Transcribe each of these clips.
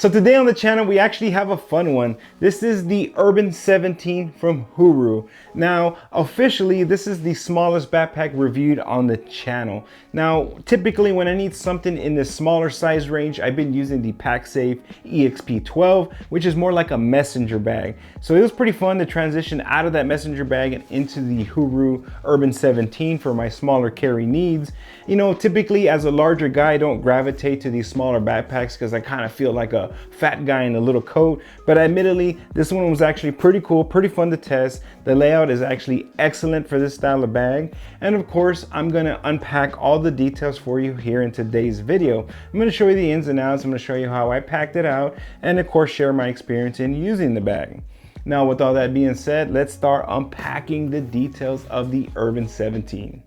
So today on the channel, we actually have a fun one. This is the Urban 17 from Huru. Now, officially, this is the smallest backpack reviewed on the channel. Now, typically when I need something in the smaller size range, I've been using the PacSafe EXP12, which is more like a messenger bag. So it was pretty fun to transition out of that messenger bag and into the Huru Urban 17 for my smaller carry needs. You know, typically as a larger guy, I don't gravitate to these smaller backpacks because I kind of feel like a fat guy in a little coat, but admittedly this one was actually pretty cool, pretty fun to test. The layout is actually excellent for this style of bag, and of course I'm going to unpack all the details for you here in today's video. I'm going to show you the ins and outs, I'm going to show you how I packed it out, and of course share my experience in using the bag. Now with all that being said, let's start unpacking the details of the Urban 17.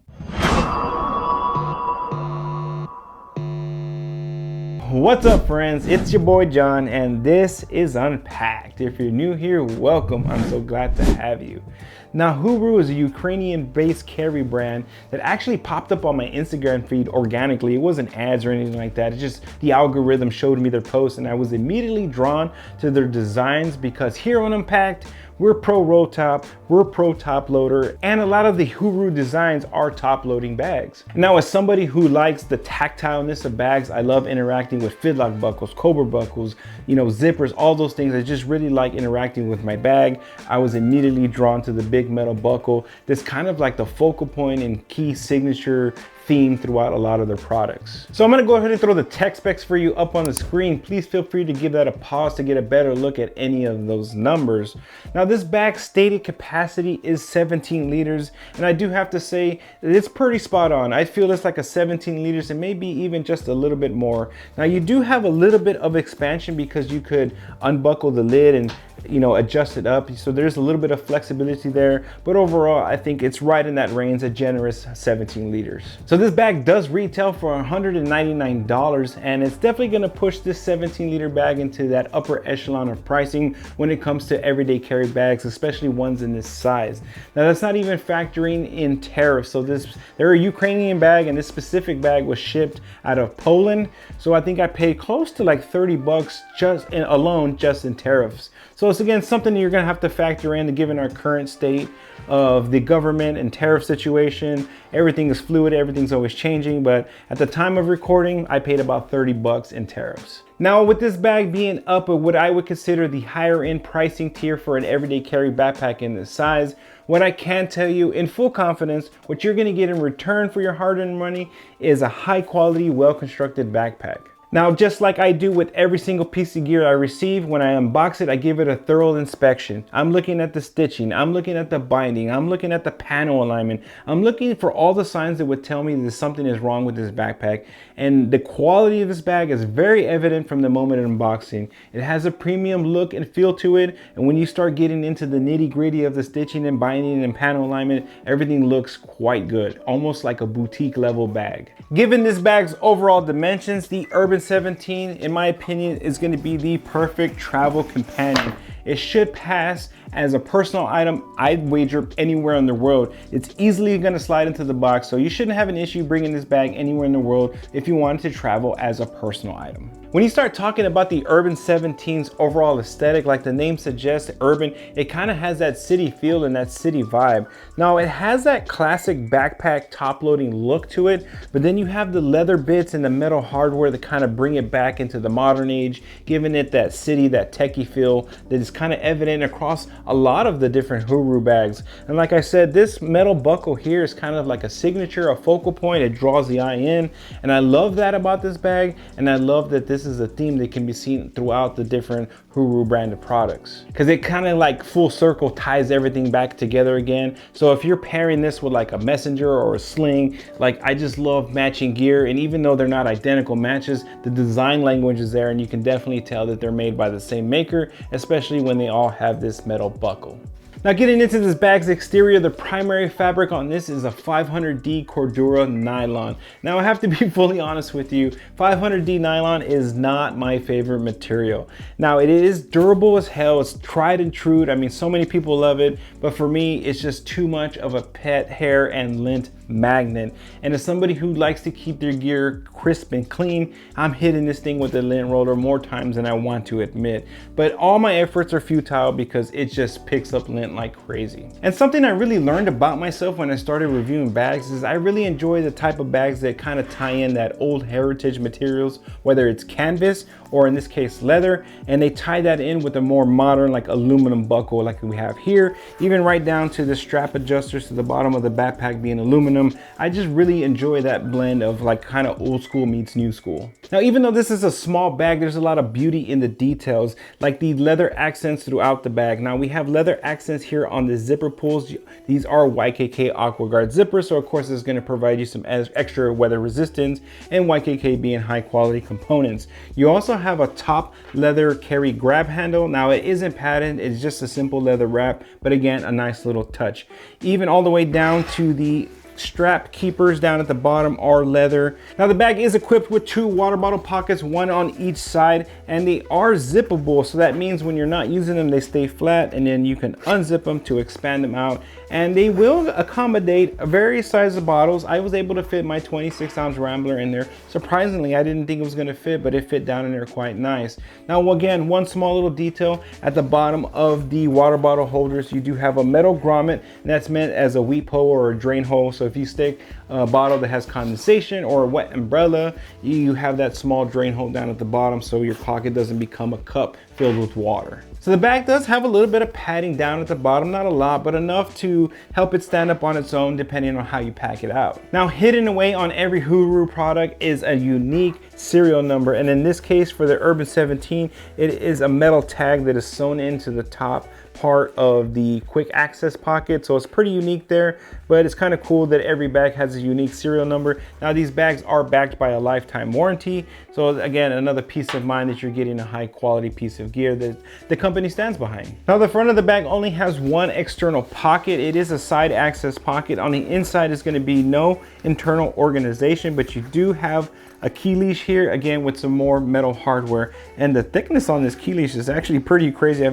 What's up friends, it's your boy John and this is Unpack'd. If you're new here, welcome, I'm so glad to have you. Now Huru is a Ukrainian-based carry brand that actually popped up on my Instagram feed organically. It wasn't ads or anything like that, it's just the algorithm showed me their posts and I was immediately drawn to their designs because here on Unpack'd, we're pro roll top, we're pro top loader, and a lot of the Huru designs are top loading bags. Now, as somebody who likes the tactileness of bags, I love interacting with fidlock buckles, cobra buckles, you know, zippers, all those things. I just really like interacting with my bag. I was immediately drawn to the big metal buckle. That's kind of like the focal point and key signature theme throughout a lot of their products. So I'm gonna go ahead and throw the tech specs for you up on the screen. Please feel free to give that a pause to get a better look at any of those numbers. Now this bag's stated capacity is 17 liters, and I do have to say it's pretty spot on. I feel it's like a 17 liters and maybe even just a little bit more. Now you do have a little bit of expansion because you could unbuckle the lid and, you know, adjust it up. So there's a little bit of flexibility there, but overall I think it's right in that range, a generous 17 liters. So this bag does retail for $199, and it's definitely going to push this 17 liter bag into that upper echelon of pricing when it comes to everyday carry bags, especially ones in this size. Now that's not even factoring in tariffs. So they're a Ukrainian bag, and this specific bag was shipped out of Poland. So I think I paid close to like 30 bucks just in tariffs. So it's again something you're gonna have to factor in, given our current state of the government and tariff situation. Everything is fluid, everything's always changing, but at the time of recording, I paid about 30 bucks in tariffs. Now with this bag being up at what I would consider the higher end pricing tier for an everyday carry backpack in this size, what I can tell you in full confidence, what you're gonna get in return for your hard-earned money is a high quality, well-constructed backpack. Now, just like I do with every single piece of gear I receive, when I unbox it, I give it a thorough inspection. I'm looking at the stitching, I'm looking at the binding, I'm looking at the panel alignment. I'm looking for all the signs that would tell me that something is wrong with this backpack. And the quality of this bag is very evident from the moment of unboxing. It has a premium look and feel to it. And when you start getting into the nitty-gritty of the stitching and binding and panel alignment, everything looks quite good, almost like a boutique level bag. Given this bag's overall dimensions, the Urban 17, in my opinion, is going to be the perfect travel companion. It should pass as a personal item, I'd wager, anywhere in the world. It's easily going to slide into the box, so you shouldn't have an issue bringing this bag anywhere in the world if you wanted to travel as a personal item. When you start talking about the Urban 17's overall aesthetic, like the name suggests, urban, it kind of has that city feel and that city vibe. Now it has that classic backpack top loading look to it, but then you have the leather bits and the metal hardware that kind of bring it back into the modern age, giving it that city, that techie feel that is kind of evident across a lot of the different Huru bags. And like I said, this metal buckle here is kind of like a signature, a focal point. It draws the eye in, and I love that about this bag, and I love that this is a theme that can be seen throughout the different Huru branded products, because it kind of like full circle ties everything back together again. So if you're pairing this with like a messenger or a sling, like I just love matching gear, and even though they're not identical matches, the design language is there and you can definitely tell that they're made by the same maker, especially when they all have this metal buckle. Now getting into this bag's exterior, the primary fabric on this is a 500D Cordura nylon. Now I have to be fully honest with you, 500D nylon is not my favorite material. Now it is durable as hell, it's tried and true. I mean, so many people love it, but for me, it's just too much of a pet hair and lint magnet. And as somebody who likes to keep their gear crisp and clean, I'm hitting this thing with the lint roller more times than I want to admit. But all my efforts are futile because it just picks up lint like crazy. And something I really learned about myself when I started reviewing bags is I really enjoy the type of bags that kind of tie in that old heritage materials, whether it's canvas or in this case leather, and they tie that in with a more modern like aluminum buckle like we have here, even right down to the strap adjusters to the bottom of the backpack being aluminum. I just really enjoy that blend of like kind of old school meets new school. Now, even though this is a small bag, there's a lot of beauty in the details, like the leather accents throughout the bag. Now we have leather accents here on the zipper pulls. These are YKK AquaGuard zippers, so of course it's going to provide you some extra weather resistance, and YKK being high quality components. You also have a top leather carry grab handle. Now it isn't padded, it's just a simple leather wrap, but again, a nice little touch. Even all the way down to the strap keepers down at the bottom are leather. Now the bag is equipped with 2 water bottle pockets, 1 on each side, and they are zippable, so that means when you're not using them they stay flat, and then you can unzip them to expand them out, and they will accommodate various sizes of bottles. I was able to fit my 26-ounce Rambler in there. Surprisingly, I didn't think it was going to fit, but it fit down in there quite nice. Now again, one small little detail at the bottom of the water bottle holders, you do have a metal grommet, and that's meant as a weep hole or a drain hole. So if you stick a bottle that has condensation or a wet umbrella, you have that small drain hole down at the bottom so your pocket doesn't become a cup filled with water. So the bag does have a little bit of padding down at the bottom, not a lot, but enough to help it stand up on its own depending on how you pack it out. Now, hidden away on every Huru product is a unique serial number, and in this case for the Urban 17, it is a metal tag that is sewn into the top part of the quick access pocket, so it's pretty unique there, but it's kind of cool that every bag has a unique serial number. Now these bags are backed by a lifetime warranty, so again, another peace of mind that you're getting a high quality piece of gear that the company stands behind. Now the front of the bag only has 1 external pocket. It is a side access pocket. On the inside is going to be no internal organization, but you do have a key leash here, again with some more metal hardware, and the thickness on this key leash is actually pretty crazy.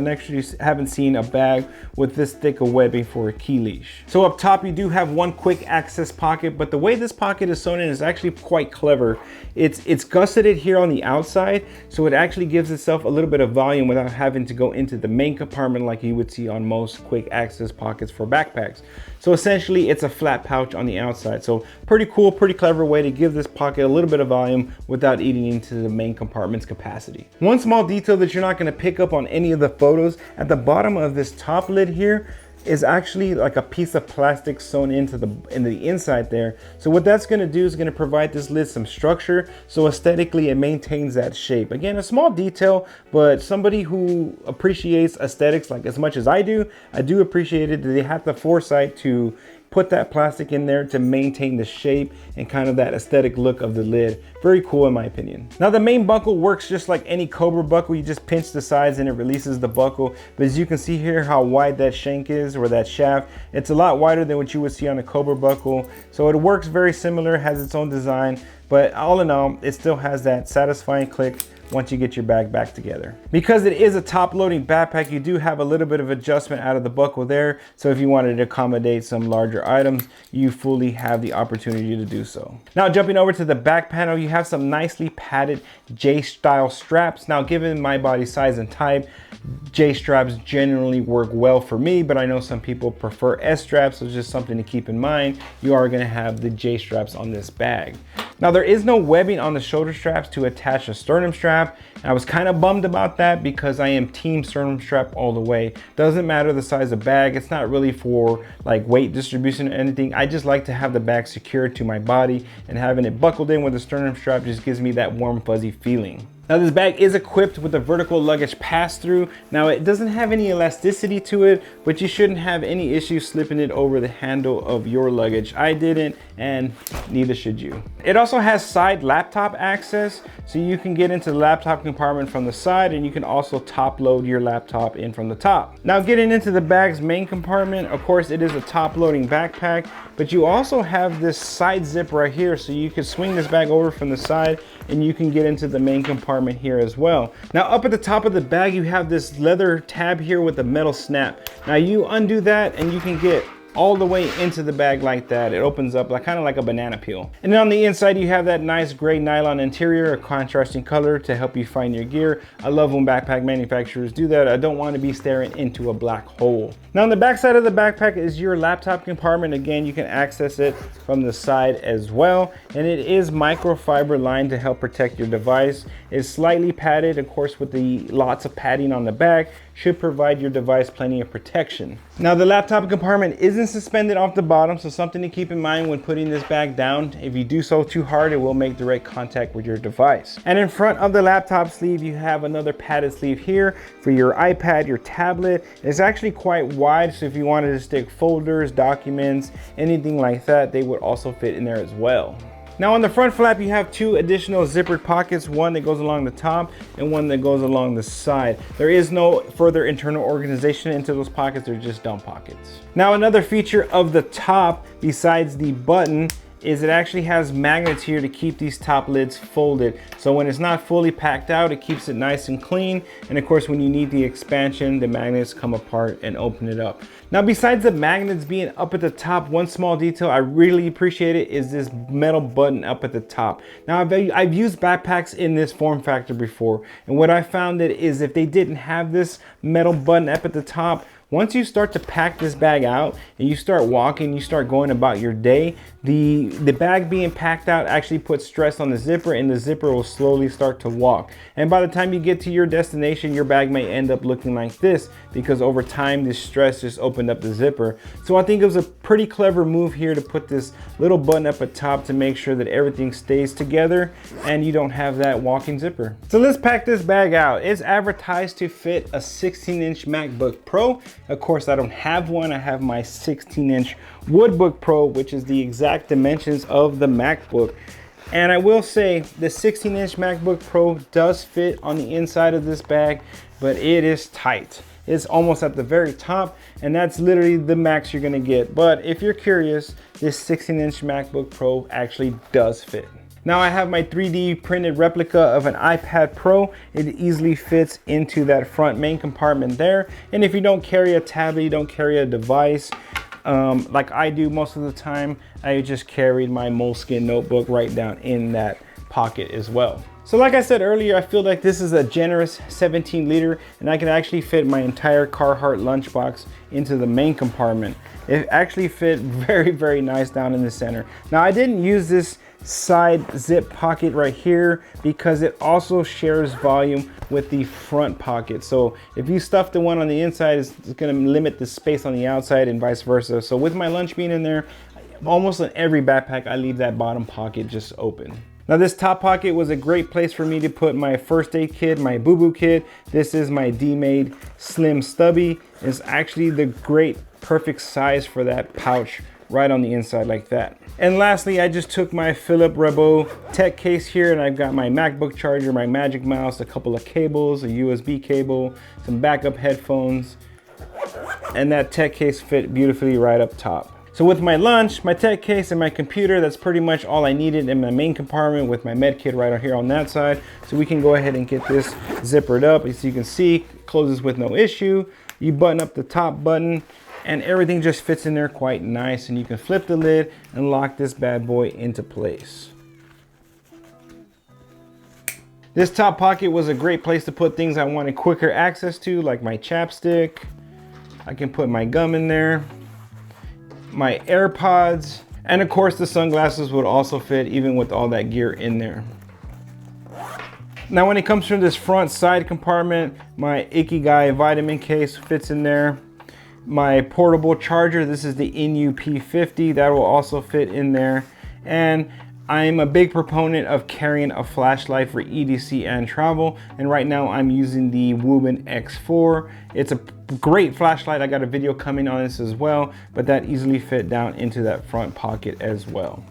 Haven't seen a bag with this thick of webbing for a key leash. So up top you do have 1 quick access pocket, but the way this pocket is sewn in is actually quite clever. It's gusseted here on the outside, so it actually gives itself a little bit of volume without having to go into the main compartment like you would see on most quick access pockets for backpacks. So essentially it's a flat pouch on the outside. So pretty cool, pretty clever way to give this pocket a little bit of volume without eating into the main compartment's capacity. One small detail that you're not going to pick up on any of the photos, at the bottom of this top lid here is actually like a piece of plastic sewn into the inside there. So what that's going to do is going to provide this lid some structure, so aesthetically it maintains that shape. Again, a small detail, but somebody who appreciates aesthetics like as much as I do appreciate it that they have the foresight to put that plastic in there to maintain the shape and kind of that aesthetic look of the lid. Very cool in my opinion. Now the main buckle works just like any Cobra buckle. You just pinch the sides and it releases the buckle. But as you can see here how wide that shank is, or that shaft, it's a lot wider than what you would see on a Cobra buckle. So it works very similar, has its own design, but all in all, it still has that satisfying click once you get your bag back together. Because it is a top loading backpack, you do have a little bit of adjustment out of the buckle there. So if you wanted to accommodate some larger items, you fully have the opportunity to do so. Now jumping over to the back panel, you have some nicely padded J-style straps. Now given my body size and type, J straps generally work well for me, but I know some people prefer S straps, so it's just something to keep in mind. You are gonna have the J straps on this bag. Now there is no webbing on the shoulder straps to attach a sternum strap. I was kind of bummed about that because I am team sternum strap all the way. Doesn't matter the size of bag. It's not really for like weight distribution or anything. I just like to have the bag secured to my body, and having it buckled in with a sternum strap just gives me that warm fuzzy feeling. Now this bag is equipped with a vertical luggage pass-through. Now it doesn't have any elasticity to it, but you shouldn't have any issue slipping it over the handle of your luggage. I didn't, and neither should you. It also has side laptop access, so you can get into the laptop compartment from the side, and you can also top load your laptop in from the top. Now getting into the bag's main compartment, of course it is a top loading backpack, but you also have this side zip right here, so you can swing this bag over from the side and you can get into the main compartment here as well. Now up at the top of the bag, you have this leather tab here with a metal snap. Now you undo that and you can get all the way into the bag like that. It opens up like kind of like a banana peel. And then on the inside, you have that nice gray nylon interior, a contrasting color to help you find your gear. I love when backpack manufacturers do that. I don't want to be staring into a black hole. Now on the back side of the backpack is your laptop compartment. Again, you can access it from the side as well. And it is microfiber lined to help protect your device. It's slightly padded, of course, with the lots of padding on the back should provide your device plenty of protection. Now the laptop compartment isn't suspended off the bottom, so something to keep in mind when putting this bag down. If you do so too hard, it will make direct contact with your device. And in front of the laptop sleeve, you have another padded sleeve here for your iPad, your tablet. It's actually quite wide, so if you wanted to stick folders, documents, anything like that, they would also fit in there as well. Now on the front flap, you have two additional zippered pockets, one that goes along the top and one that goes along the side. There is no further internal organization into those pockets, they're just dump pockets. Now another feature of the top, besides the button, is it actually has magnets here to keep these top lids folded. So when it's not fully packed out, it keeps it nice and clean. And of course, when you need the expansion, the magnets come apart and open it up. Now, besides the magnets being up at the top, one small detail I really appreciate it is this metal button up at the top. Now, I've used backpacks in this form factor before. And what I found is if they didn't have this metal button up at the top, once you start to pack this bag out and you start walking, you start going about your day, the bag being packed out actually puts stress on the zipper, and the zipper will slowly start to walk. And by the time you get to your destination, your bag may end up looking like this because over time this stress just opened up the zipper. So I think it was a pretty clever move here to put this little button up at top to make sure that everything stays together and you don't have that walking zipper. So let's pack this bag out. It's advertised to fit a 16-inch MacBook Pro. Of course, I don't have one. I have my 16-inch Woodbook Pro, which is the exact dimensions of the MacBook. And I will say the 16-inch MacBook Pro does fit on the inside of this bag, but it is tight. It's almost at the very top, and that's literally the max you're gonna get. But if you're curious, this 16-inch MacBook Pro actually does fit. Now I have my 3D printed replica of an iPad Pro. It easily fits into that front main compartment there. And if you don't carry a tablet, you don't carry a device, like I do most of the time, I just carried my Moleskine Notebook right down in that pocket as well. So like I said earlier, I feel like this is a generous 17 liter and I can actually fit my entire Carhartt Lunchbox into the main compartment. It actually fit very, very nice down in the center. Now I didn't use this side zip pocket right here because it also shares volume with the front pocket. So if you stuff the one on the inside, it's going to limit the space on the outside and vice versa. So with my lunch being in there, almost in every backpack, I leave that bottom pocket just open. Now this top pocket was a great place for me to put my first aid kit, my boo-boo kit. This is my Dmade Slim Stubby. It's actually the great perfect size for that pouch right on the inside like that. And lastly, I just took my Filip Raboch tech case here, and I've got my MacBook charger, my Magic Mouse, a couple of cables, a USB cable, some backup headphones, and that tech case fit beautifully right up top. So with my lunch, my tech case, and my computer, that's pretty much all I needed in my main compartment with my med kit right here on that side. So we can go ahead and get this zippered up. As you can see, closes with no issue. You button up the top button, and everything just fits in there quite nice, and you can flip the lid and lock this bad boy into place. This top pocket was a great place to put things I wanted quicker access to, like my chapstick. I can put my gum in there, my AirPods, and of course the sunglasses would also fit even with all that gear in there. Now when it comes to this front side compartment, my Ikigai vitamin case fits in there. My portable charger, this is the Iniu P50, that will also fit in there. And I'm a big proponent of carrying a flashlight for EDC and travel, and right now I'm using the Wuben X4. It's a great flashlight. I got a video coming on this as well, but that easily fit down into that front pocket as well.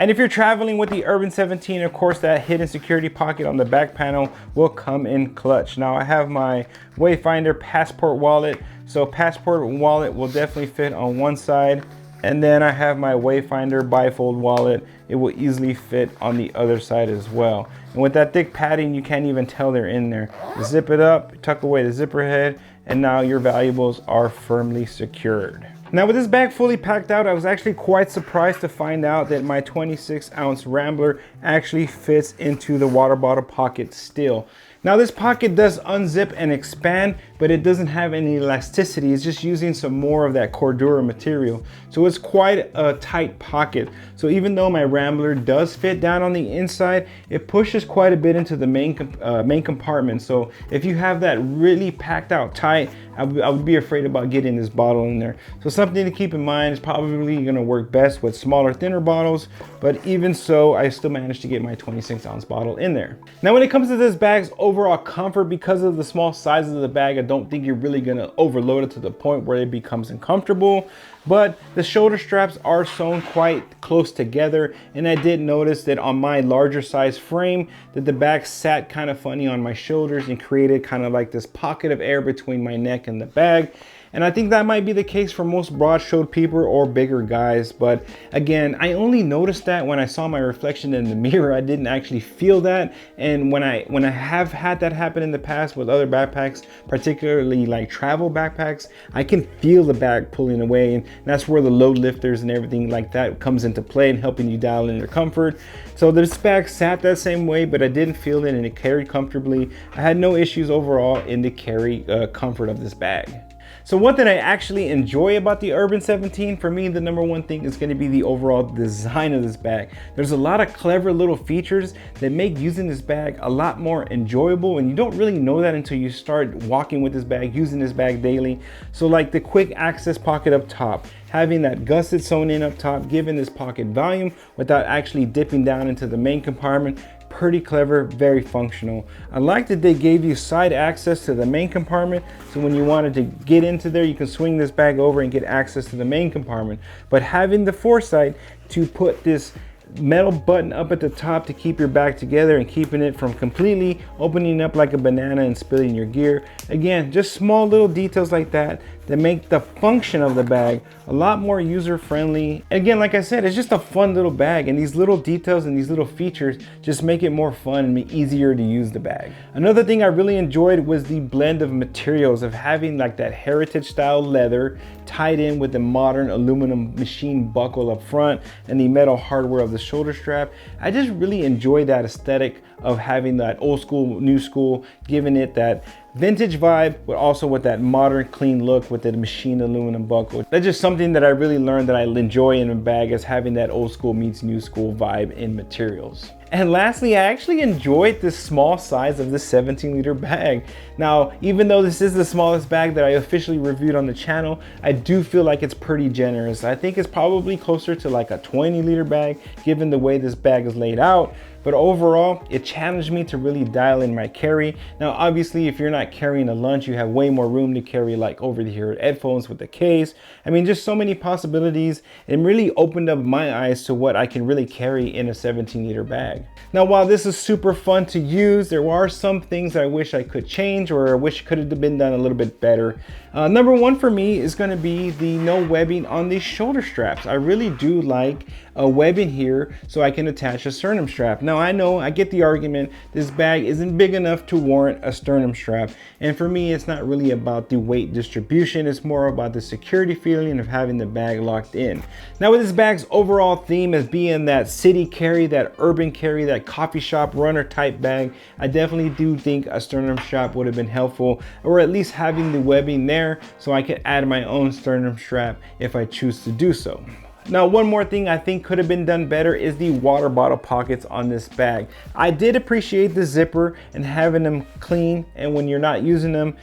And if you're traveling with the Urban 17, of course, that hidden security pocket on the back panel will come in clutch. Now I have my Wayfinder passport wallet. So passport wallet will definitely fit on one side. And then I have my Wayfinder bifold wallet. It will easily fit on the other side as well. And with that thick padding, you can't even tell they're in there. Zip it up, tuck away the zipper head, and now your valuables are firmly secured. Now with this bag fully packed out, I was actually quite surprised to find out that my 26-ounce Rambler actually fits into the water bottle pocket still. Now this pocket does unzip and expand, but it doesn't have any elasticity. It's just using some more of that Cordura material. So it's quite a tight pocket. So even though my Rambler does fit down on the inside, it pushes quite a bit into the main compartment. So if you have that really packed out tight, I would be afraid about getting this bottle in there. So something to keep in mind. Is probably gonna work best with smaller, thinner bottles, but even so, I still managed to get my 26-ounce bottle in there. Now when it comes to this bag's overall comfort, because of the small size of the bag, I don't think you're really gonna overload it to the point where it becomes uncomfortable. But the shoulder straps are sewn quite close together, and I did notice that on my larger size frame that the bag sat kind of funny on my shoulders and created kind of like this pocket of air between my neck and the bag. And I think that might be the case for most broad-shouldered people or bigger guys. But again, I only noticed that when I saw my reflection in the mirror. I didn't actually feel that. And when I have had that happen in the past with other backpacks, particularly like travel backpacks, I can feel the bag pulling away. And that's where the load lifters and everything like that comes into play and helping you dial in your comfort. So this bag sat that same way, but I didn't feel it and it carried comfortably. I had no issues overall in the carry comfort of this bag. So what did I actually enjoy about the Urban 17? For me, the number one thing is going to be the overall design of this bag. There's a lot of clever little features that make using this bag a lot more enjoyable, and you don't really know that until you start walking with this bag, using this bag daily. So like the quick access pocket up top, having that gusset sewn in up top, giving this pocket volume without actually dipping down into the main compartment. Pretty clever, very functional. I like that they gave you side access to the main compartment, so when you wanted to get into there, you can swing this bag over and get access to the main compartment. But having the foresight to put this metal button up at the top to keep your bag together and keeping it from completely opening up like a banana and spilling your gear. Again, just small little details like that that make the function of the bag a lot more user-friendly. Again, like I said, it's just a fun little bag, and these little details and these little features just make it more fun and make it easier to use the bag. Another thing I really enjoyed was the blend of materials, of having like that heritage style leather tied in with the modern aluminum machine buckle up front and the metal hardware of the shoulder strap. I just really enjoy that aesthetic of having that old school, new school, giving it that vintage vibe, but also with that modern clean look with the machined aluminum buckle. That's just something that I really learned that I enjoy in a bag, is having that old school meets new school vibe in materials. And lastly, I actually enjoyed the small size of the 17-liter bag. Now, even though this is the smallest bag that I officially reviewed on the channel, I do feel like it's pretty generous. I think it's probably closer to like a 20-liter bag, given the way this bag is laid out. But overall, it challenged me to really dial in my carry. Now, obviously, if you're not carrying a lunch, you have way more room to carry like over here headphones with the case. I mean, just so many possibilities, and really opened up my eyes to what I can really carry in a 17-liter bag. Now, while this is super fun to use, there are some things I wish I could change, or I wish could have been done a little bit better. Number one for me is going to be the no webbing on these shoulder straps. I really do like a webbing here so I can attach a sternum strap. Now, I know, I get the argument, this bag isn't big enough to warrant a sternum strap. And for me, it's not really about the weight distribution. It's more about the security feeling of having the bag locked in. Now, with this bag's overall theme as being that city carry, that urban carry, that coffee shop runner type bag, I definitely do think a sternum strap would have been helpful, or at least having the webbing there so I could add my own sternum strap if I choose to do so. Now, one more thing I think could have been done better is the water bottle pockets on this bag. I did appreciate the zipper and having them clean, and when you're not using them,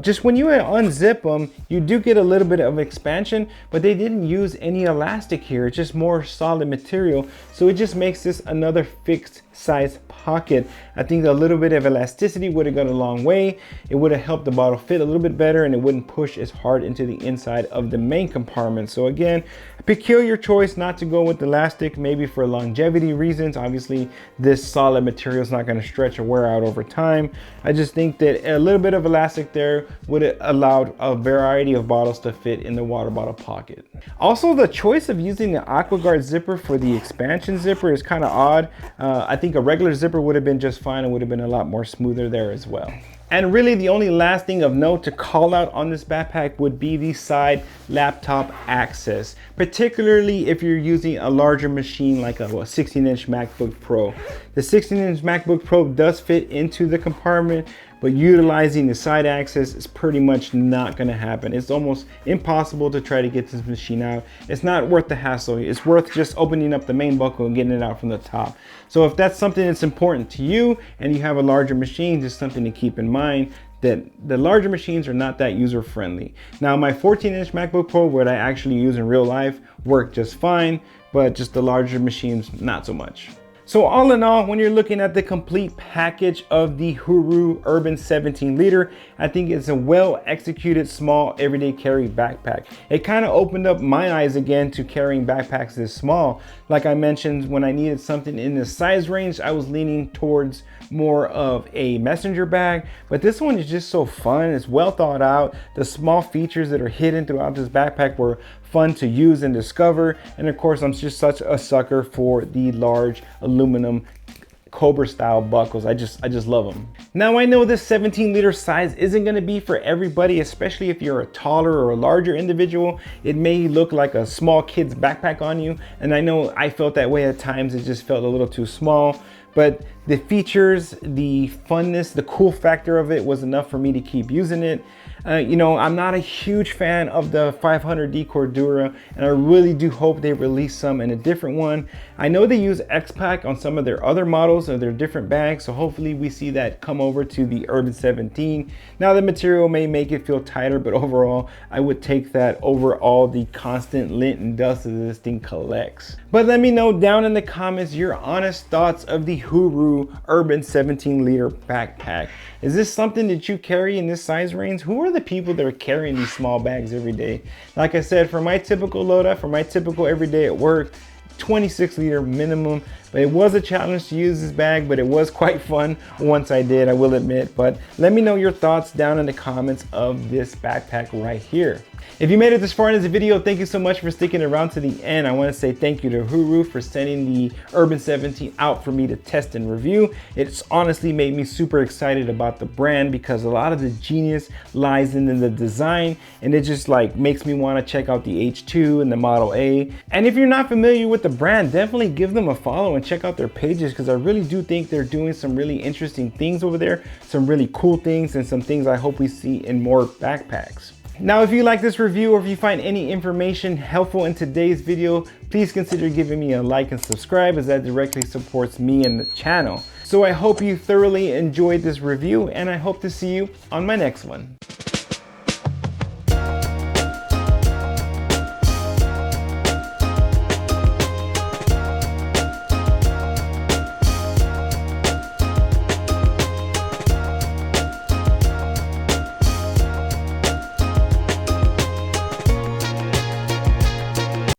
just when you unzip them, you do get a little bit of expansion, but they didn't use any elastic here. It's just more solid material, so it just makes this another fixed size pocket. I think a little bit of elasticity would have gone a long way. It would have helped the bottle fit a little bit better, and it wouldn't push as hard into the inside of the main compartment. So again, a peculiar choice not to go with elastic, maybe for longevity reasons. Obviously, this solid material is not going to stretch or wear out over time. I just think that a little bit of elastic there would have allowed a variety of bottles to fit in the water bottle pocket. Also, the choice of using the AquaGuard zipper for the expansion zipper is kind of odd. I think a regular zipper would have been just fine and would have been a lot more smoother there as well. And really the only last thing of note to call out on this backpack would be the side laptop access, particularly if you're using a larger machine like a 16-inch MacBook Pro. The 16-inch MacBook Pro does fit into the compartment, but utilizing the side access is pretty much not going to happen. It's almost impossible to try to get this machine out. It's not worth the hassle. It's worth just opening up the main buckle and getting it out from the top. So if that's something that's important to you and you have a larger machine, just something to keep in mind, that the larger machines are not that user friendly. Now my 14-inch MacBook Pro, what I actually use in real life, work just fine, but just the larger machines, not so much. So all in all, when you're looking at the complete package of the Huru Urban 17 liter, I think it's a well executed small everyday carry backpack. It kind of opened up my eyes again to carrying backpacks this small. Like I mentioned, when I needed something in this size range, I was leaning towards more of a messenger bag, but this one is just so fun. It's well thought out. The small features that are hidden throughout this backpack were fun to use and discover, and of course I'm just such a sucker for the large aluminum Cobra style buckles. I just love them. Now I know this 17 liter size isn't going to be for everybody, especially if you're a taller or a larger individual. It may look like a small kid's backpack on you, and I know I felt that way at times. It just felt a little too small, but the features, the funness, the cool factor of it was enough for me to keep using it. You know, I'm not a huge fan of the 500D Cordura, and I really do hope they release some in a different one. I know they use X-Pack on some of their other models of their different bags, so hopefully we see that come over to the Urban 17. Now the material may make it feel tighter, but overall I would take that over all the constant lint and dust that this thing collects. But let me know down in the comments your honest thoughts of the Huru Urban 17 liter backpack. Is this something that you carry in this size range? Who are the people that are carrying these small bags every day? Like I said, for my typical loadout, for my typical everyday at work, 26 liter minimum. But it was a challenge to use this bag, but it was quite fun once I did, I will admit. But let me know your thoughts down in the comments of this backpack right here. If you made it this far in this video, thank you so much for sticking around to the end. I want to say thank you to Huru for sending the Urban 17 out for me to test and review. It's honestly made me super excited about the brand because a lot of the genius lies in the design, and it just like makes me want to check out the H2 and the Model A. And if you're not familiar with the brand, definitely give them a follow and check out their pages, because I really do think they're doing some really interesting things over there, some really cool things, and some things I hope we see in more backpacks. Now, if you like this review or if you find any information helpful in today's video, please consider giving me a like and subscribe, as that directly supports me and the channel. So I hope you thoroughly enjoyed this review, and I hope to see you on my next one.